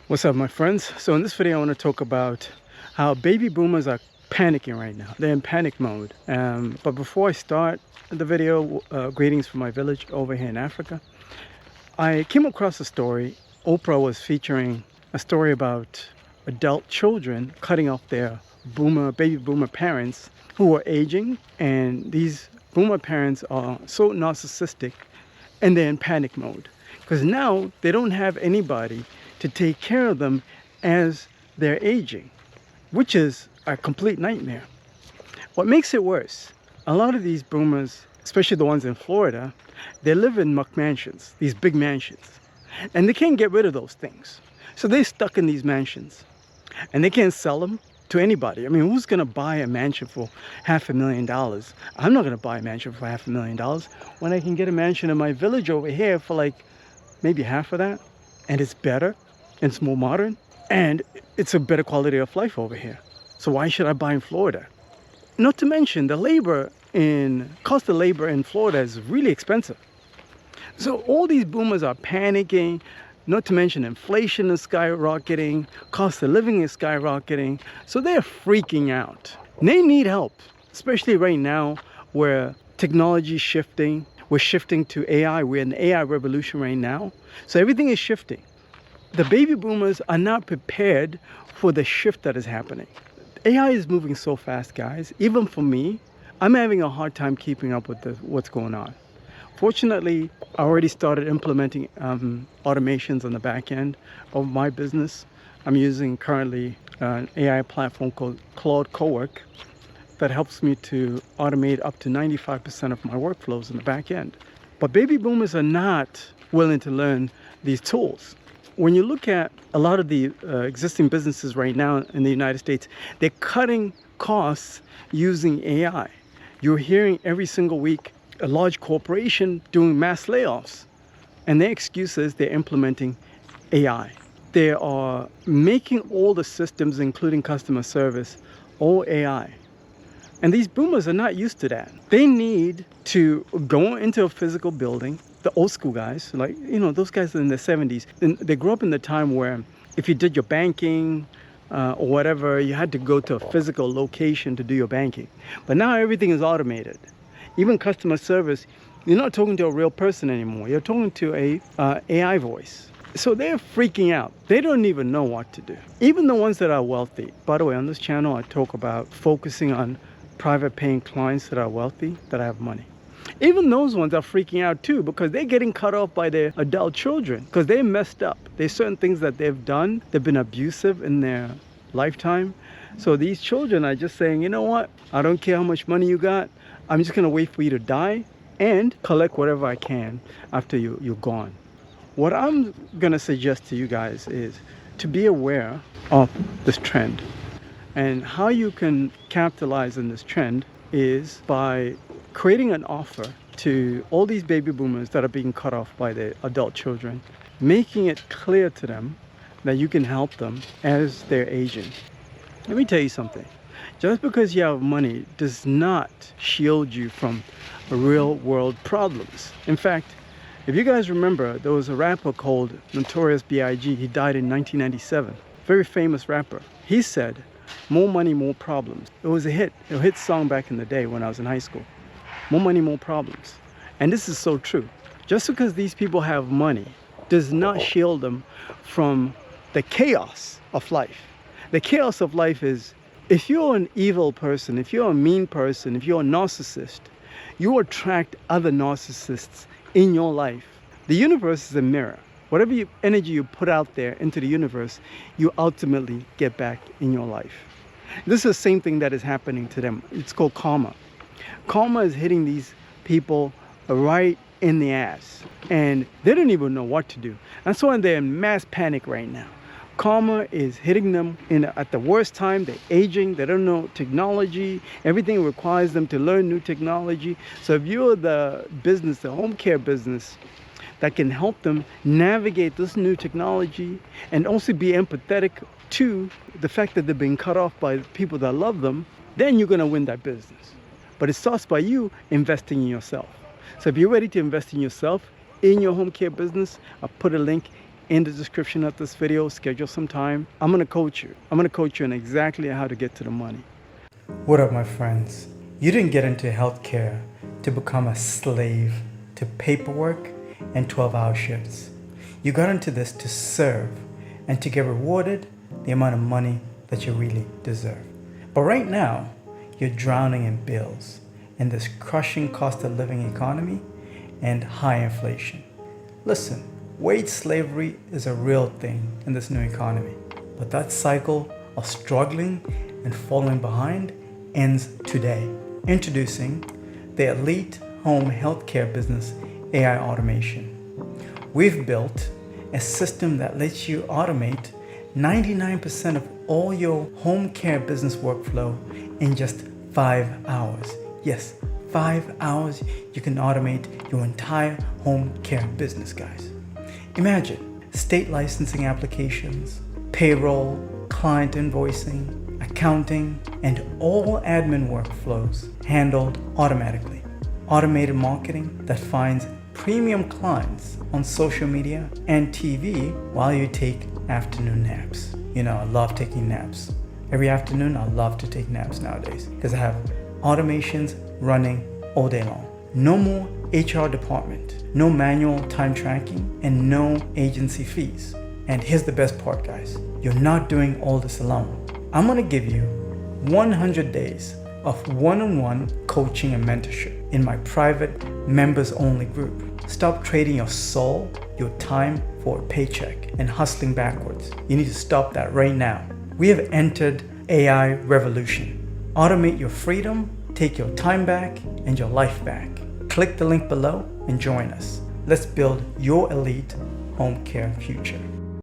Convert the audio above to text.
What's up, my friends? So in this video, I want to talk about how baby boomers are panicking right now. They're in panic mode. But before I start the video, greetings from my village over here in Africa. I came across a story. Oprah was featuring a story about adult children cutting off their baby boomer parents who are aging. And these boomer parents are so narcissistic and they're in panic mode. Because now they don't have anybody to take care of them as they're aging, which is a complete nightmare. What makes it worse, a lot of these boomers, especially the ones in Florida, they live in McMansions, these big mansions, and they can't get rid of those things. So they're stuck in these mansions and they can't sell them to anybody. I mean, who's gonna buy a mansion for $500,000? I'm not gonna buy a mansion for $500,000 when I can get a mansion in my village over here for like maybe half of that, and it's better, and it's more modern, and it's a better quality of life over here. So why should I buy in Florida? Not to mention the cost of labor in Florida is really expensive. So all these boomers are panicking, not to mention inflation is skyrocketing, cost of living is skyrocketing, so they're freaking out. They need help, especially right now where technology is shifting. We're shifting to AI. We're in the AI revolution right now. So everything is shifting. The baby boomers are not prepared for the shift that is happening. AI is moving so fast, guys. Even for me, I'm having a hard time keeping up with what's going on. Fortunately, I already started implementing automations on the back end of my business. I'm using currently an AI platform called Claude Cowork that helps me to automate up to 95% of my workflows in the back end. But baby boomers are not willing to learn these tools. When you look at a lot of the existing businesses right now in the United States, they're cutting costs using AI. You're hearing every single week a large corporation doing mass layoffs, and their excuse is they're implementing AI. They are making all the systems, including customer service, all AI. And these boomers are not used to that. They need to go into a physical building. The old school guys, like, those guys in the 70s, they grew up in the time where if you did your banking or whatever, you had to go to a physical location to do your banking. But now everything is automated. Even customer service, you're not talking to a real person anymore. You're talking to a AI voice. So they're freaking out. They don't even know what to do. Even the ones that are wealthy. By the way, on this channel, I talk about focusing on private paying clients that are wealthy, that have money. Even those ones are freaking out too, because they're getting cut off by their adult children because they messed up. There's certain things that they've done. They've been abusive in their lifetime. So these children are just saying, you know what? I don't care how much money you got. I'm just going to wait for you to die and collect whatever I can after you're gone. What I'm going to suggest to you guys is to be aware of this trend. And how you can capitalize on this trend is by creating an offer to all these baby boomers that are being cut off by their adult children, making it clear to them that you can help them as they're aging. Let me tell you something. Just because you have money does not shield you from real world problems. In fact, if you guys remember, there was a rapper called Notorious B.I.G. He died in 1997. Very famous rapper. He said, "More money, more problems." It was a hit song back in the day when I was in high school. More money, more problems. And this is so true. Just because these people have money does not shield them from the chaos of life. The chaos of life is, if you're an evil person, if you're a mean person, if you're a narcissist, you attract other narcissists in your life. The universe is a mirror. Whatever energy you put out there into the universe, you ultimately get back in your life. This is the same thing that is happening to them. It's called karma. Karma is hitting these people right in the ass, and they don't even know what to do. That's why they're in mass panic right now. Karma is hitting them at the worst time. They're aging. They don't know technology. Everything requires them to learn new technology. So if you're the business, the home care business, that can help them navigate this new technology and also be empathetic to the fact that they're being cut off by people that love them, then you're going to win that business. But it starts by you investing in yourself. So if you're ready to invest in yourself, in your home care business, I'll put a link in the description of this video. Schedule some time. I'm gonna coach you. I'm gonna coach you on exactly how to get to the money. What up, my friends? You didn't get into healthcare to become a slave to paperwork and 12-hour shifts. You got into this to serve and to get rewarded the amount of money that you really deserve. But right now, you're drowning in bills in this crushing cost of living economy and high inflation. Listen, wage slavery is a real thing in this new economy, but that cycle of struggling and falling behind ends today. Introducing the Elite Home Healthcare Business AI Automation. We've built a system that lets you automate 99% of all your home care business workflow in just 5 hours. Yes, 5 hours you can automate your entire home care business, guys. Imagine state licensing applications, payroll, client invoicing, accounting, and all admin workflows handled automatically. Automated marketing that finds premium clients on social media and TV while you take afternoon naps. You know, I love taking naps. Every afternoon, I love to take naps nowadays because I have automations running all day long. No more HR department, no manual time tracking, and no agency fees. And here's the best part, guys. You're not doing all this alone. I'm gonna give you 100 days of one-on-one coaching and mentorship in my private members-only group. Stop trading your soul, your time for a paycheck and hustling backwards. You need to stop that right now. We have entered AI revolution. Automate your freedom, take your time back and your life back. Click the link below and join us. Let's build your elite home care future.